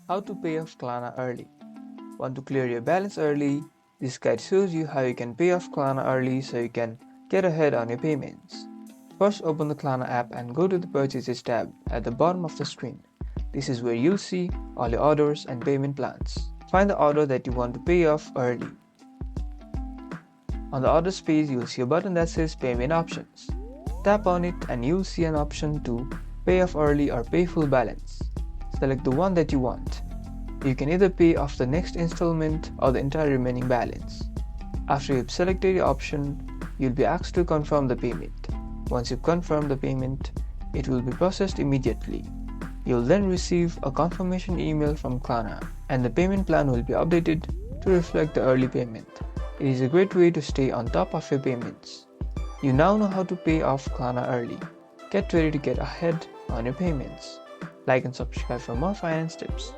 How to pay off Klarna early. Want to clear your balance early? This guide shows you how you can pay off Klarna early so you can get ahead on your payments. First, open the Klarna app and go to the Purchases tab at the bottom of the screen. This is where you'll see all your orders and payment plans. Find the order that you want to pay off early. On the orders page, you'll see a button that says Payment Options. Tap on it and you'll see an option to Pay off early or Pay full balance. Select the one that you want. You can either pay off the next installment or the entire remaining balance. After you've selected your option, you'll be asked to confirm the payment. Once you've confirmed the payment, it will be processed immediately. You'll then receive a confirmation email from Klarna, and the payment plan will be updated to reflect the early payment. It is a great way to stay on top of your payments. You now know how to pay off Klarna early. Get ready to get ahead on your payments. Like and subscribe for more finance tips.